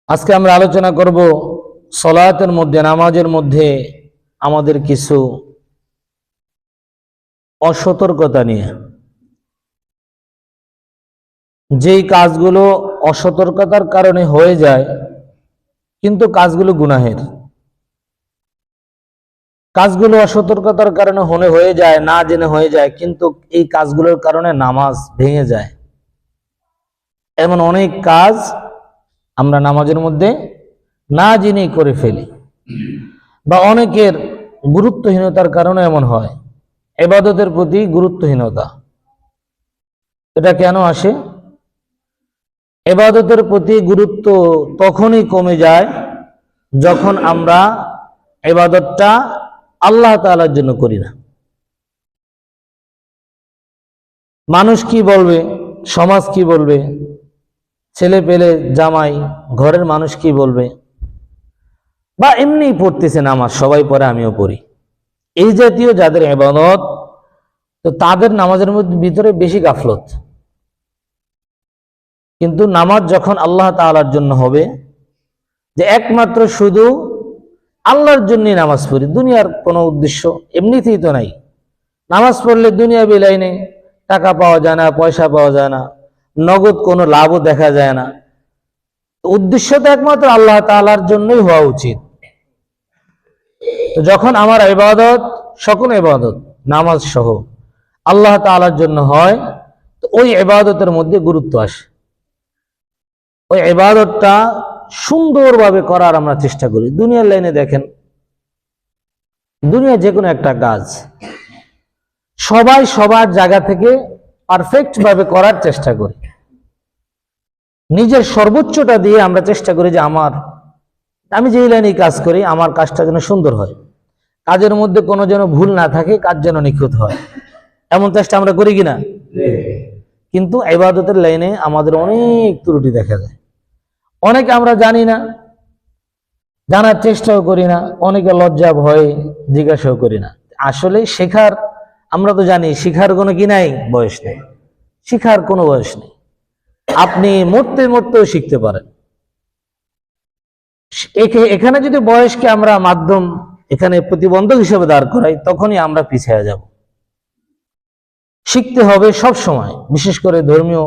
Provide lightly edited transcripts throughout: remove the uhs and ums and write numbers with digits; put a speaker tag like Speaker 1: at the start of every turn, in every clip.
Speaker 1: আজকে আমরা আলোচনা করব সালাতের মধ্যে, নামাজের মধ্যে আমাদের কিছু অসতর্কতা নিয়ে। যেই কাজগুলো অসতর্কতার কারণে হয়ে যায় কিন্তু কাজগুলো গুনাহের, কাজগুলো অসতর্কতার কারণে হয়ে যায়, না জেনে হয়ে যায়, কিন্তু এই কাজগুলোর কারণে নামাজ ভেঙে যায়। এমন অনেক কাজ আমরা নামাজের মধ্যে না জেনেই করে ফেলি, বা অনেকের গুরুত্বহীনতার কারণে এমন হয়। ইবাদতের প্রতি গুরুত্বহীনতা, এটা কেন আসে? ইবাদতের প্রতি গুরুত্ব তখনই কমে যায় যখন আমরা ইবাদতটা আল্লাহ তাআলার জন্য করি না। মানুষ কি বলবে, সমাজ কি বলবে, ছেলে পেলে, জামাই, ঘরের মানুষ কি বলবে, বা এমনি পড়তেছে নামাজ, সবাই পড়ে আমিও পড়ি, এই জাতীয় যাদের ইবাদত, তো তাদের নামাজের মধ্যে ভিতরে বেশি গাফলত। কিন্তু নামাজ যখন আল্লাহ তাআলার জন্য হবে, যে একমাত্র শুধু আল্লাহর জন্যই নামাজ পড়ি, দুনিয়ার কোনো উদ্দেশ্য এমনিতেই তো নাই। নামাজ পড়লে দুনিয়া বিলাইনে টাকা পাওয়া যায় না, পয়সা পাওয়া যায় না, নগদ কোনো লাভও দেখা যায় না। উদ্দেশ্য তো একমাত্র আল্লাহ তাআলার জন্যই হওয়া উচিত। তো যখন আমার ইবাদত, সকল ইবাদত নামাজ সহ আল্লাহ তাআলার জন্য হয়, তো ওই ইবাদতের মধ্যে গুরুত্ব আসে। ওই ইবাদতটা সুন্দরভাবে করার আমরা চেষ্টা করি। দুনিয়ার লাইনে দেখেন, দুনিয়া যে কোনো একটা কাজ সবাই সবার জায়গা থেকে পারফেক্ট ভাবে করার চেষ্টা করি। নিজের সর্বোচ্চটা দিয়ে আমরা চেষ্টা করি যে আমি যে লাইনে কাজ করি আমার কাজটা যেন সুন্দর হয়, কাজের মধ্যে কোনো যেন ভুল না থাকে, কাজ যেন নিখুঁত হয়, এমন চেষ্টা আমরা করি কিনা? কিন্তু ইবাদতের লাইনে আমাদের অনেক ত্রুটি দেখা যায়। অনেকে আমরা জানি না, জানার চেষ্টাও করি না, অনেকে লজ্জা ভয়ে জিজ্ঞাসাও করি না। আসলে শেখার, আমরা তো জানি শিখার কোনো কি নাই, বয়স নেই, শিখার কোনো বয়স নেই। আপনি মরতে মরতেও শিখতে পারেন। এখানে যদি বয়সকে আমরা মাধ্যম, এখানে প্রতিবন্ধক হিসেবে দাঁড় করাই, তখনই আমরা পিছিয়ে যাব। শিখতে হবে সব সময়, বিশেষ করে ধর্মীয়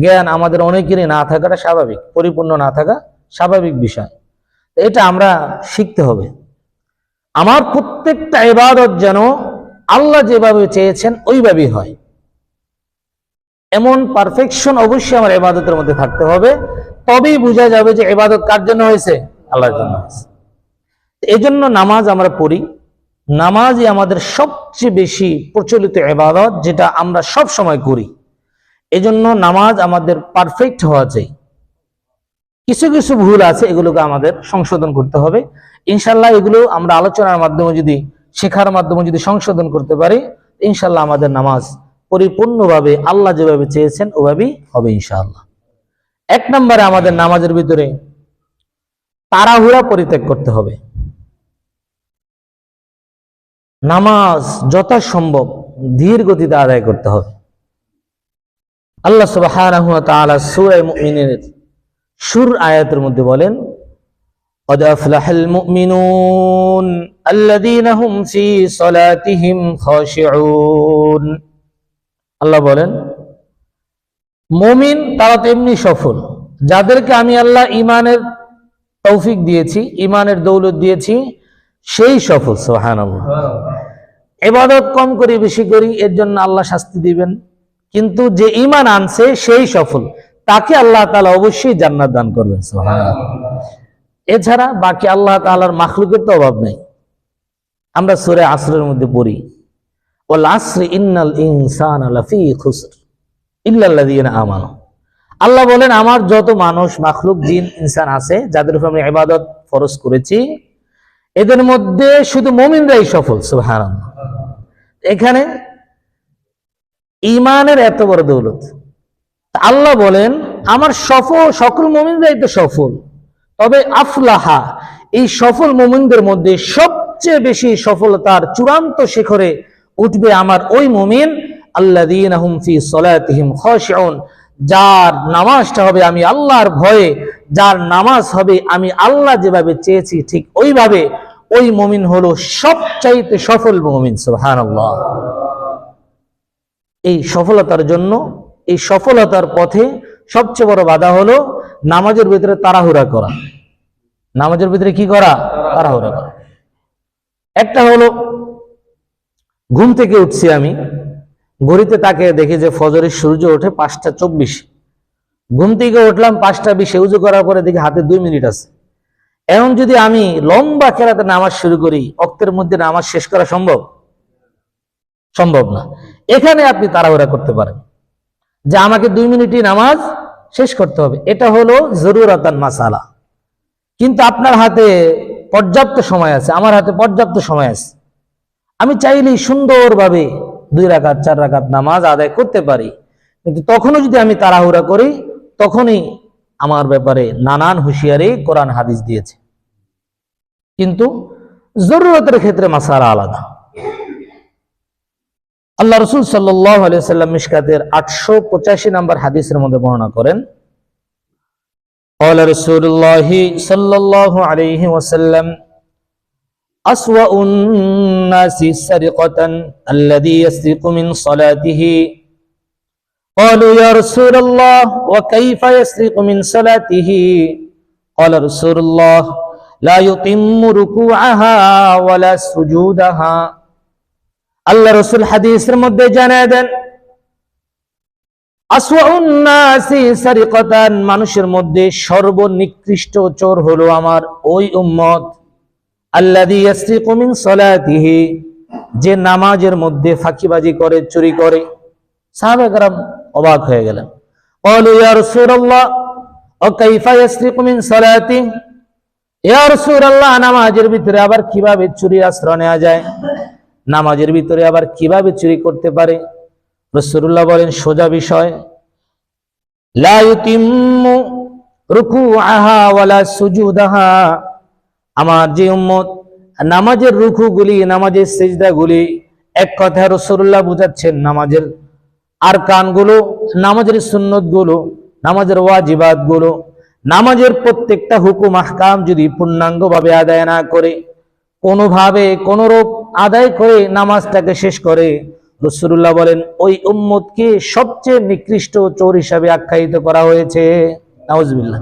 Speaker 1: জ্ঞান আমাদের অনেকেরই না থাকাটা স্বাভাবিক, পরিপূর্ণ না থাকা স্বাভাবিক বিষয়। এটা আমরা শিখতে হবে। আমার প্রত্যেকটা ইবাদত যেন আল্লাহ যেভাবে চেয়েছেন ওইভাবেই হয়, এমন পারফেকশন অবশ্যই আমার ইবাদতের মধ্যে থাকতে হবে। তবেই বোঝা যাবে যে ইবাদত কার জন্য হয়েছে, আল্লাহর জন্য হয়েছে। এই জন্য নামাজ আমরা পড়ি। নামাজই আমাদের সবচেয়ে বেশি প্রচলিত ইবাদত, যেটা আমরা সব সময় করি। এজন্য নামাজ আমাদের পারফেক্ট হওয়া চাই। কিছু কিছু ভুল আছে, এগুলোকে আমাদের সংশোধন করতে হবে ইনশাল্লাহ। এগুলো আমরা আলোচনার মাধ্যমে, যদি শেখার মাধ্যমে যদি সংশোধন করতে পারি, ইনশাল্লাহ আমাদের নামাজ পরিপূর্ণভাবে আল্লাহ যেভাবে চেয়েছেন ওভাবেই হবে ইনশাআল্লাহ। এক নম্বরে আমাদের নামাজের ভিতরে তাড়াহুড়া পরিত্যাগ করতে হবে। নামাজ যথাসম্ভব ধীর গতিতে আদায় করতে হবে। আল্লাহ সুবহানাহু ওয়া তাআলা সূরা মুমিনের শুরুর আয়াতের মধ্যে বলেন, قد أفلح المؤمنون الذين هم في صلاتهم خاشعون। আল্লাহ বলেন, মুমিন তারা তেমনি সফল যাদেরকে আমি আল্লাহ ঈমানের তৌফিক দিয়েছি, ঈমানের দৌলত দিয়েছি, সেই সফল। সুবহানাল্লাহ। ইবাদত কম করি বেশি করি, এর জন্য আল্লাহ শাস্তি দিবেন, কিন্তু যে ঈমান আনছে সেই সফল, তাকে আল্লাহ তাআলা অবশ্যই জান্নাত দান করবেন। সুবহানাল্লাহ। এছাড়া বাকি আল্লাহ তাআলার মাখলুকের তো অভাব নেই। আমরা সূরা আসরের মধ্যে পড়ি, ওয়াল আসরি ইন্নাল ইনসানা লাফি খুসর ইল্লাল্লাযীনা আমানু। আল্লাহ বলেন, আমার যত মানুষ, মাখলুক, জিন, ইনসান আছে, যাদের উপর আমি ইবাদত ফরজ করেছি, এদের মধ্যে শুধু মুমিনরাই সফল। সুবহানাল্লাহ। এখানে ঈমানের এত বড় দৌলত। আল্লাহ বলেন, আমার সকল মুমিনরাই তো সফল, তবে আফলাহা, এই সফল মুমিনদের মধ্যে সবচেয়ে বেশি সফলতার চূড়ান্ত শিখরে উঠবে আমার ওই মুমিন, আল্লাযীনা হুম ফি সলাতিহিম খাশিউন, যার নামাজটা হবে আমি আল্লাহর ভয়ে যার নামাজ হবে আমি আল্লাহ যেভাবে চেয়েছি ঠিক ওইভাবে, ওই মুমিন হলো সবচাইতে সফল মুমিন। সুবহানাল্লাহ। এই সফলতার জন্য, এই সফলতার পথে সবচেয়ে বড় বাধা হলো নামাজের ভিতরে তাড়াহুড়া করা। নামাজের ভিতরে কি করা? তাড়াহুড়া করা। একটা হলো ঘুম থেকে উঠছি আমি, ঘড়িতে তাকে দেখি যে ফজরের সূর্য ওঠে 5:24। ঘুম থেকে উঠলাম 5:20, উজু করার পরে দেখি হাতে 2 মিনিট আছে। এখন যদি আমি লম্বা কেরাতে নামাজ শুরু করি, ওয়াক্তের মধ্যে নামাজ শেষ করা সম্ভব? সম্ভব না। এখানে আপনি তাড়াহুড়া করতে পারেন যে আমাকে 2 মিনিটই নামাজ শেষ করতে হবে, এটা হলো জরুরাতান মাসালা। কিন্তু আপনার হাতে পর্যাপ্ত সময় আছে, আমার হাতে পর্যাপ্ত সময় আছে, আমি চাইলেই সুন্দরভাবে 2 রাকাত 4 রাকাত নামাজ আদায় করতে পারি। কিন্তু তখনও যদি আমি তাড়াহুড়া করি, তখনই আমার ব্যাপারে নানান হুঁশিয়ারি কোরআন হাদিস দিয়েছে। কিন্তু জরুরতের ক্ষেত্রে মাসালা আলাদা। আল্লাহ রাসূল সাল্লাল্লাহু আলাইহি ওয়াসাল্লাম মিশকাতের 885 নম্বর হাদিসের মধ্যে বর্ণনা করেন, قال رسول الله صلى الله عليه وسلم أسوأ الناس سرقة الذي يسرق من صلاته قالوا يا رسول الله وكيف يسرق من صلاته قال رسول الله لا يتم ركوعها ولا سجودها। আল্লাহ রাসূল হাদিসের মধ্যে জানায় দেন, আসওয়াউন নাসি সারিকাতান, মানুষের মধ্যে সর্বনিকৃষ্ট চোর হলো আমার ওই উম্মত, আল্লাযী ইয়াসরিকু মিন সালাতিহি, যে নামাজের মধ্যে ফাঁকিবাজি করে, চুরি করে। সাহাবায়ে কেরাম অবাক হয়ে গেলেন। ক্বালু ইয়া রাসূলুল্লাহ ওয়া কাইফা ইয়াসরিকু মিন সালাতিহি, ইয়া রাসূলুল্লাহ নামাজের ভিতরে আবার কিভাবে চুরির আশ্রয় নেওয়া যায়, নামাজের ভিতরে আবার কিভাবে চুরি করতে পারে? রাসূলুল্লাহ বলেন, সোজা বিষয়, লা ইউতিম্মু রুকুআহা ওয়ালা সুজুদাহা, আমার যে উম্মত নামাজের রুকুগুলি, নামাজের সিজদাগুলি, এক কথা রাসূলুল্লাহ বুঝাচ্ছেন নামাজের আরকানগুলো, নামাজের সুন্নতগুলো, নামাজের ওয়াজিবাতগুলো, নামাজের প্রত্যেকটা হুকুম আহকাম যদি পূর্ণাঙ্গভাবে আদায় না করে, কোনোভাবে কোনরূপ আদায় করে নামাজটাকে শেষ করে, রাসূলুল্লাহ বলেন ওই উম্মতকে সবচেয়ে নিকৃষ্ট চোর হিসাবে আখ্যায়িত করা হয়েছে। নাউজুবিল্লাহ।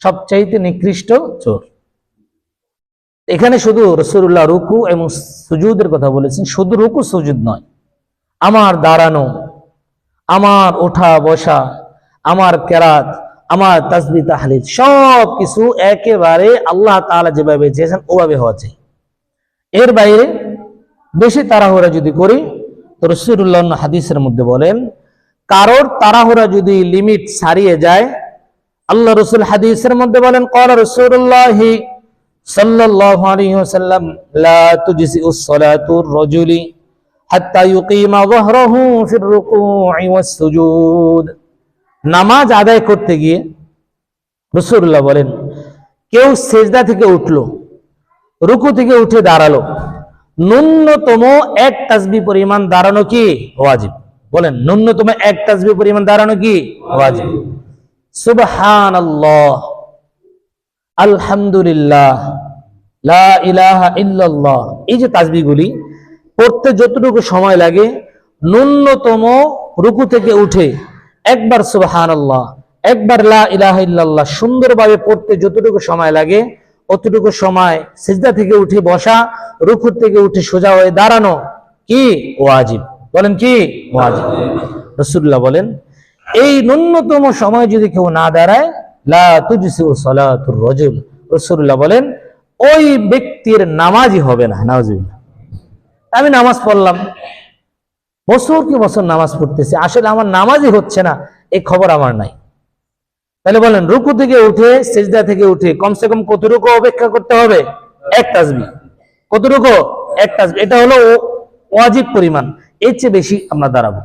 Speaker 1: সবচাইতে নিকৃষ্ট চোর। এখানে শুধু রাসূলুল্লাহ রুকু এবং সুজুদের কথা বলেছেন, শুধু রুকু সুজুদ নয়, আমার দাঁড়ানো, আমার ওঠা বসা, আমার কেরাত, আমার তাসবিহ তাহলিল সব কিছু একেবারে আল্লাহ তাআলা যেভাবে চেয়েছেন ওভাবে হওয়া চাই। এর বাইরে বেশি তাড়াহুড়া যদি করি, তো রাসূলুল্লাহ হাদিসের মধ্যে বলেন, কারোর তাড়াহুড়া যদি লিমিট ছাড়িয়ে যায়, আল্লাহ রাসূল হাদিসের মধ্যে বলেন, ক্বালা রাসূলুল্লাহ সাল্লাল্লাহু আলাইহি ওয়াসাল্লাম লা তুজসিউস সালাতুর রাজুলি হাত্তা ইউকিমা যাহরাহু ফির রুকু'i ওয়াস সুজুদ। নামাজ আদায় করতে গিয়ে রাসূলুল্লাহ বলেন, কেউ সিজদা থেকে উঠলো, রুকু থেকে উঠে দাঁড়ালো, ন্যূনতম 1 তাসবিহ পরিমাণ দাঁড়ানো কি ওয়াজিব? বলেন, ন্যূনতম 1 তাসবিহ পরিমাণ দাঁড়ানো কি ওয়াজিব? সুবহানাল্লাহ, আলহামদুলিল্লাহ, লা ইলাহা ইল্লাল্লাহ, এই যে তাসবিহগুলি পড়তে যতটুকু সময় লাগে, ন্যূনতম রুকু থেকে উঠে একবার সুবহানাল্লাহ, একবার লা ইলাহা ইল্লাল্লাহ সুন্দরভাবে পড়তে যতটুকু সময় লাগে, অতটুকু সময় সিজদা থেকে উঠে বসা, রুকু থেকে উঠে সোজা হয়ে দাঁড়ানো কি ওয়াজিব? বলেন কি ওয়াজিব? রাসূলুল্লাহ বলেন, এই ন্যূনতম সময় যদি কেউ না দাঁড়ায়, লা তুজসিউ সালাতুর রাজুল, রাসূলুল্লাহ বলেন ওই ব্যক্তির নামাজই হবে না। নাউজুবিল্লাহ। আমি নামাজ পড়লাম, বছর কি বছর নামাজ পড়তেছি, আসলে আমার নামাজই হচ্ছে না, এই খবর আমার নাই। তাহলে বলেন, রুকু থেকে উঠে সিজদা থেকে উঠে কমসে কম কতটুকু অপেক্ষা করতে হবে? 1 তাসবিহ। কতটুকু? 1 তাসবিহ। এটা হলো ওয়াজিব পরিমাণ, এর চেয়ে বেশি আমরা দাঁড়াবো।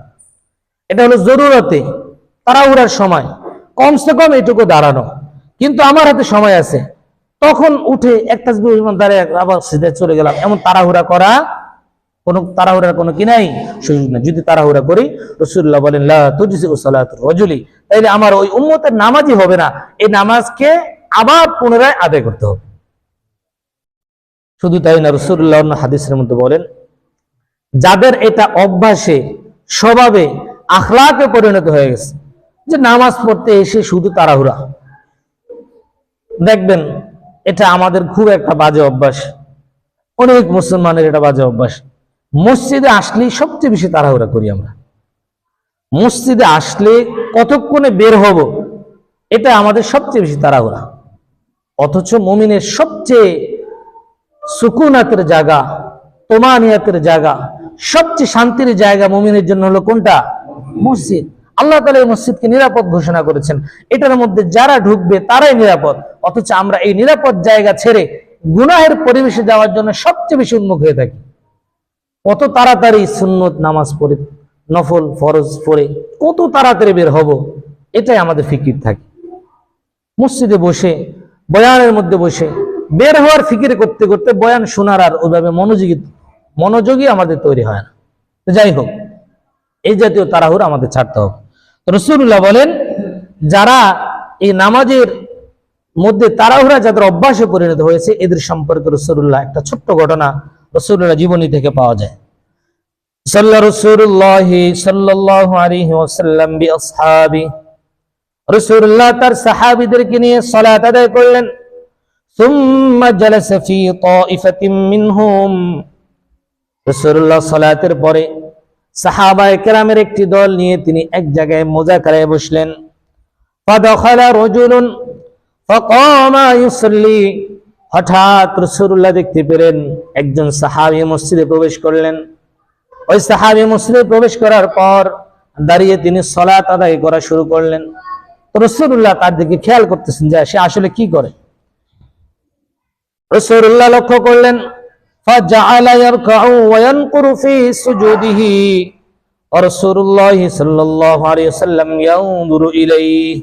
Speaker 1: এটা হলো জরুরতে, তাড়াহুড়ার সময় কমসে কম এটুকু দাঁড়ানো। কিন্তু আমার হাতে সময় আছে, তখন উঠে 1 তাসবিহ পরিমাণ দাঁড়িয়ে আবার সিজদায় চলে গেলাম, এমন তাড়াহুড়া করা কোনো তাড়াহুড়ার কোনো কি নাই, সুযোগ নেই। যদি তাড়াহুড়া করি, রাসূলুল্লাহ বলেন লা তুজজিউ সালাতুর রাজুলি, তাইলে আমার ওই উম্মতের নামাজই হবে না, এই নামাজকে আবার পুনরায় আদায় করতে হবে। শুধু তাই না, রাসূলুল্লাহ অন্য হাদিসের মধ্যে বলেন, যাদের এটা অভ্যাসে, স্বভাবে, আখলাকে পরিণত হয়ে গেছে যে নামাজ পড়তে এসে শুধু তাড়াহুড়া, দেখবেন এটা আমাদের খুব একটা বাজে অভ্যাস, অনেক মুসলমানের এটা বাজে অভ্যাস। মসজিদে আসলেই সবচেয়ে বেশি তাড়াহুড়া করি আমরা, মসজিদে আসলে কতক্ষণে বের হব, এটা আমাদের সবচেয়ে বেশি তাড়াহুড়া। অথচ মুমিনের সবচেয়ে সুকুনাতের জায়গা, তোমানিয়াতের জায়গা, সবচেয়ে শান্তির জায়গা মুমিনের জন্য হলো কোনটা? মসজিদ। আল্লাহ তাআলা এই মসজিদকে নিরাপদ ঘোষণা করেছেন, এটার মধ্যে যারা ঢুকবে তারাই নিরাপদ। অথচ আমরা এই নিরাপদ জায়গা ছেড়ে গুনাহের পরিবেশে যাওয়ার জন্য সবচেয়ে বেশি উন্মুখ হয়ে থাকি। কত তাড়াতাড়ি সুন্নত নামাজ পড়ে, নফল ফরজ পড়ে কত তাড়াতাড়ি বের হব, এটাই আমাদের ফিকির থাকে। মসজিদে বসে, বয়ানের মধ্যে বসে বের হওয়ার ফিকির করতে করতে বয়ান শোনার আর ওইভাবে মনোযোগী আমাদের তৈরি হয় না। যাই হোক, এই জাতীয় তাড়াহুড়া আমাদের ছাড়তে হবে। রাসূলুল্লাহ বলেন, যারা এই নামাজের মধ্যে তাড়াহুড়া যাদের অভ্যাসে পরিণত হয়েছে, এদের সম্পর্কে রাসূলুল্লাহ একটা ছোট্ট ঘটনা রাসূলুল্লাহ জীবনী থেকে পাওয়া যায়। রাসূলুল্লাহ সাল্লাল্লাহু আলাইহি ওয়াসাল্লাম বিআসহাবি, রাসূলুল্লাহ তার সাহাবীদেরকে নিয়ে সালাত আদায় করলেন। সুম্মা জালাসা ফি তাইফাতিন মিনহুম, রাসূলুল্লাহ সালাতের পরে সাহাবায়ে কেরামের একটি দল নিয়ে তিনি এক জায়গায় মুযাকারায় বসলেন। ফাদাখালা রাজুলুন ফাকামা ইউসাল্লি, হঠাৎ রাসূলুল্লাহ দেখতে পেলেন একজন সাহাবী মসজিদে প্রবেশ করলেন। ওই সাহাবী মসজিদে প্রবেশ করার পর দাঁড়িয়ে তিনি সালাত আদায় করা শুরু করলেন। তো রাসূলুল্লাহ তার দিকে খেয়াল করতেছেন যে সে আসলে কি করে। রাসূলুল্লাহ লক্ষ্য করলেন, ফাজআলা ইয়ারকাউ ওয়া ইয়ানকুরু ফি সুজুদিহি, রাসূলুল্লাহ সাল্লাল্লাহু আলাইহি ওয়াসাল্লাম ইয়ানজুরু ইলাইহি।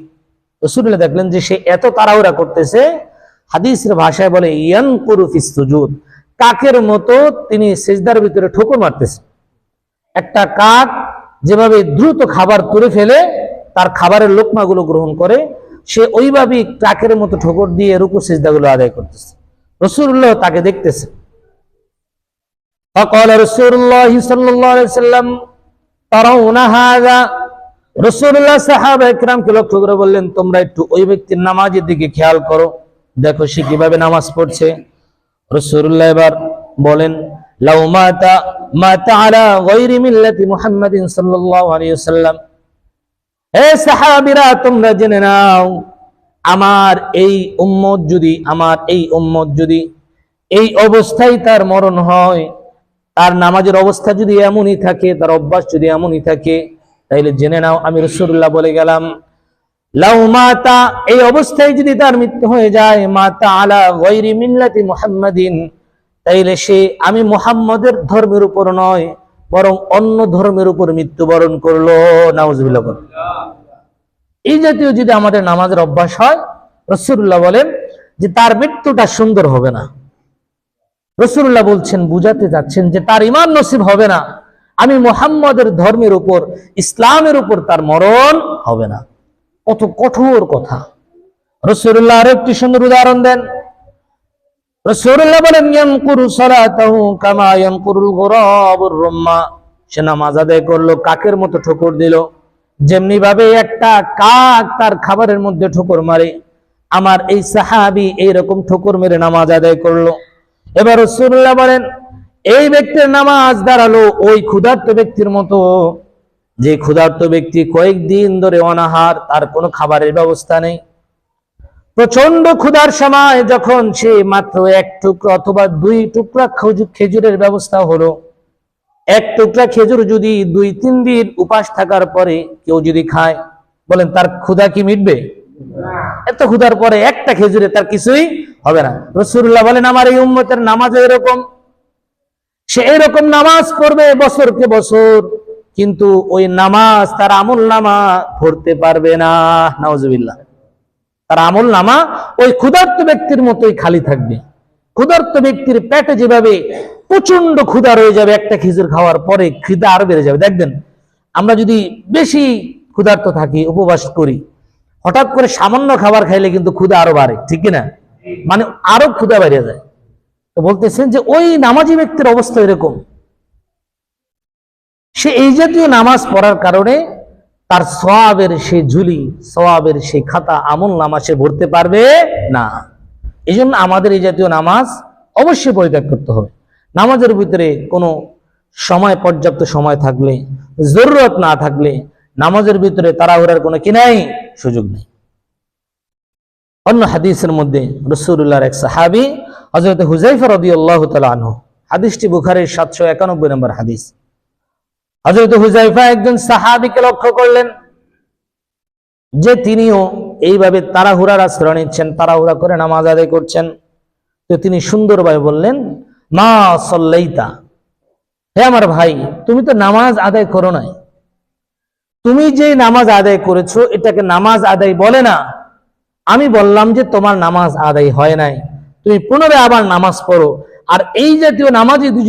Speaker 1: রাসূলুল্লাহ দেখলেন যে সে এত তাড়াহুড়া করতেছে, হাদিসের ভাষায় বলে ইয়ানকুরু ফি সুজুদ, কাকের মতো তিনি সিজদার ভিতরে ঠোকর মারতেছে। একটা কাক যেভাবে দ্রুত খাবার তুলে ফেলে তার খাবারের লোকমাগুলো গ্রহণ করে, সে ওইভাবেই কাকের মতো ঠোকর দিয়ে রুকু সিজদাগুলো আদায় করতেছে। রাসূলুল্লাহ তাকে দেখতেছে। ফাকালা রাসূলুল্লাহ সাল্লাল্লাহু আলাইহি ওয়াসাল্লাম তারাউনা হাযা, রাসূলুল্লাহ সাহাবায়ে কেরামকে লক্ষ্য করে বললেন, তোমরা একটু ওই ব্যক্তির নামাজের দিকে খেয়াল করো, দেখো সে কিভাবে নামাজ পড়ছে। রাসূলুল্লাহ এবার বলেন, লাউ মাতা আলা গায়রি মিল্লাতি মুহাম্মাদিন সাল্লাল্লাহু আলাইহি ওয়াসাল্লাম, হে সাহাবীরা তোমরা জেনে নাও, আমার এই উম্মত যদি এই অবস্থায় তার মরণ হয়, তার নামাজের অবস্থা যদি এমনই থাকে, তার অভ্যাস যদি এমনই থাকে, তাইলে জেনে নাও আমি রাসূলুল্লাহ বলে গেলাম, লাউ মাতা, এই অবস্থায় যদি তার মৃত্যু হয়ে যায়, মাতা আলা গায়রি মিল্লাতি মুহাম্মাদিন, তাইলে সে আমি মুহাম্মদের ধর্মের উপর নয় বরং অন্য ধর্মের উপর মৃত্যুবরণ করলো। নাউজুবিল্লাহ। এই জাতীয় যদি আমাদের নামাজের অভ্যাস হয়, রাসূলুল্লাহ বলেন যে তার মৃত্যুটা সুন্দর হবে না। রাসূলুল্লাহ বলছেন, বুঝাতে যাচ্ছেন যে তার ঈমান নসিব হবে না, আমি মুহাম্মদের ধর্মের উপর, ইসলামের উপর তার মরণ হবে না। কত কঠোর কথা। রাসূলুল্লাহ আরেকটি সুন্দর উদাহরণ দেন। রাসূলুল্লাহ বলেন, ইয়ানকুরু সালাতাহু কামা ইয়ানকুরুল গুরাবুর রুম্মা, সে নামাজ আদায় করলো, কাকের মতো ঠোকর দিল, যেমনি ভাবে একটা কাক তার খাবারের মধ্যে ঠোকর মারে, আমার এই সাহাবী এইরকম ঠোকর মেরে নামাজ আদায় করলো। এবার রাসূলুল্লাহ বলেন, এই ব্যক্তির নামাজ দাঁড়ালো ওই ক্ষুধার্ত ব্যক্তির মতো, যে ক্ষুধার্ত ব্যক্তি কয়েকদিন ধরে অনাহার, তার কোনো খাবারের ব্যবস্থা নেই। প্রচন্ড ক্ষুধার সময় যখন সে মাত্র এক টুকরা অথবা দুই টুকরা খেজুরের ব্যবস্থা হলো, এক টুকরা খেজুর যদি 2-3 দিন উপাস থাকার পরে কেউ যদি খায়, বলেন তার ক্ষুধা কি মিটবে? এত ক্ষুধার পরে একটা খেজুরে তার কিছুই হবে না। রাসূলুল্লাহ বলেন, আমার এই উম্মতের নামাজ এরকম, সে এরকম নামাজ পড়বে বছরকে বছর, কিন্তু ওই নামাজ তার আমল নামা ভরতে পারবে না। নাউজুবিল্লাহ। তার আমল নামা ওই ক্ষুধার্ত ব্যক্তির মতোই খালি থাকবে। ক্ষুধার্ত ব্যক্তির পেটে যেভাবে প্রচন্ড ক্ষুধা রয়ে যাবে, একটা খেজুর খাওয়ার পরে ক্ষুধা আরো বেড়ে যাবে। দেখবেন আমরা যদি বেশি ক্ষুধার্ত থাকি, উপবাস করি, হঠাৎ করে সামান্য খাবার খাইলে কিন্তু ক্ষুধা আরো বাড়ে, ঠিক না? মানে আরো ক্ষুধা বেড়ে যায়। তো বলতেছেন যে ওই নামাজি ব্যক্তির অবস্থা এরকম, সে এই জাতীয় নামাজ পড়ার কারণে তার সওয়াবের সেই ঝুলি, সওয়াবের সেই খাতা, আমল নামা সে ভরতে পারবে না। এই জন্য আমাদের এই জাতীয় নামাজ অবশ্যই পরিত্যাগ করতে হবে। নামাজের ভিতরে কোনো সময়, পর্যাপ্ত সময় থাকলে, জরুরত না থাকলে নামাজের ভিতরে তাড়াহুড়ার কোনো কি নাই, সুযোগ নেই। অন্য হাদিসের মধ্যে রাসূলুল্লাহর এক সাহাবী হযরত হুযায়ফা রাদিয়াল্লাহু তাআলা আনহু, হাদিসটি বুখারীর 791 নম্বর হাদিস। হযরত হুযায়ফা একজন সাহাবীকে লক্ষ্য করলেন যে তিনিও এইভাবে তাড়াহুড়ার আশ্রয় নিচ্ছেন, তাড়াহুড়া করে নামাজ আদায় করছেন। তো তিনি সুন্দরভাবে বললেন, মা সাল্লাইতা, হে আমার ভাই, তুমি তো নামাজ আদায় করো নাই। তুমি যে নামাজ আদায় করেছো এটাকে নামাজ আদায় বলে না। আমি বললাম যে তোমার নামাজ আদায় হয় নাই, তুমি পুনরায় আবার নামাজ পড়ো। আর এই জাতীয় নামাজ যদি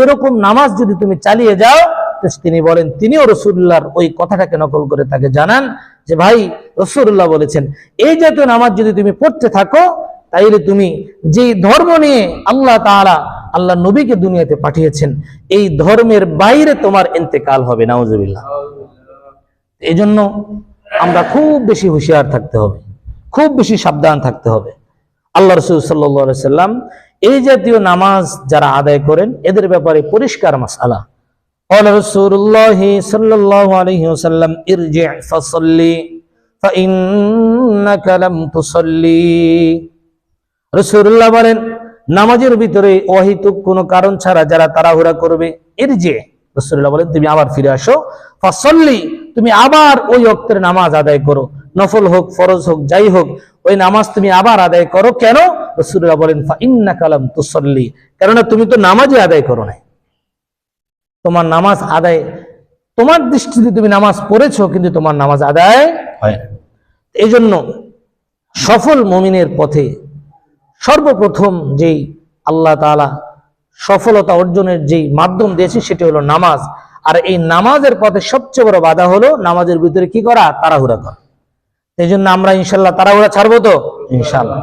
Speaker 1: এরকম নামাজ যদি তুমি চালিয়ে যাও, তো তিনি বলেন, তিনিও রাসূলুল্লাহর ওই কথাটাকে নকল করে তাকে জানান যে ভাই, রাসূলুল্লাহ বলেছেন এই জাতীয় নামাজ যদি তুমি পড়তে থাকো, তাইলে তুমি যে ধর্ম নিয়ে আল্লাহ তাআলা, আল্লাহ নবীকে দুনিয়াতে পাঠিয়েছেন, এই ধর্মের বাইরে তোমার ইন্তেকাল হবে। নাউজুবিল্লাহ। এই জন্য আমরা খুব বেশি হুঁশিয়ার থাকতে হবে, খুব বেশি সাবধান থাকতে হবে। আল্লাহ রাসূল সাল্লাল্লাহু আলাইহি সাল্লাম এই জাতীয় নামাজ যারা আদায় করেন এদের ব্যাপারে পরিষ্কার মাসআলা। قال رسول الله صلى الله عليه وسلم ارجع فصلي فإنك لم تصلي। রাসূলুল্লাহ বলেন, নামাজের ভিতরে অহেতুক কোনো কারণ ছাড়া যারা তাড়াহুড়া করবে, ইরজি, রাসূলুল্লাহ বলেন তুমি আবার ফিরে আসো, ফাসল্লি, তুমি আবার ওই ওয়াক্তের নামাজ আদায় করো, নফল হোক, ফরজ হোক, যাই হোক, ওই নামাজ তুমি আবার আদায় করো। কেন? রাসূলুল্লাহ বলেন, ফাইন্নাকা লাম তুসাল্লি, কেননা তুমি তো নামাজই আদায় করো নাই। তোমার নামাজ আদায়, তোমার দৃষ্টিতে তুমি নামাজ পড়েছো কিন্তু তোমার নামাজ আদায় হয় না। এই জন্য সফল মুমিনের পথে সর্বপ্রথম যেই আল্লাহ তাআলা সফলতা অর্জনের যেই মাধ্যম দিয়েছে সেটি হলো নামাজ। আর এই নামাজের পথে সবচেয়ে বড় বাধা হলো নামাজের ভিতরে কি করা? তাড়াহুড়া করা। এই জন্য আমরা ইনশাআল্লাহ তাড়াহুড়া ছাড়বো তো, ইনশাআল্লাহ।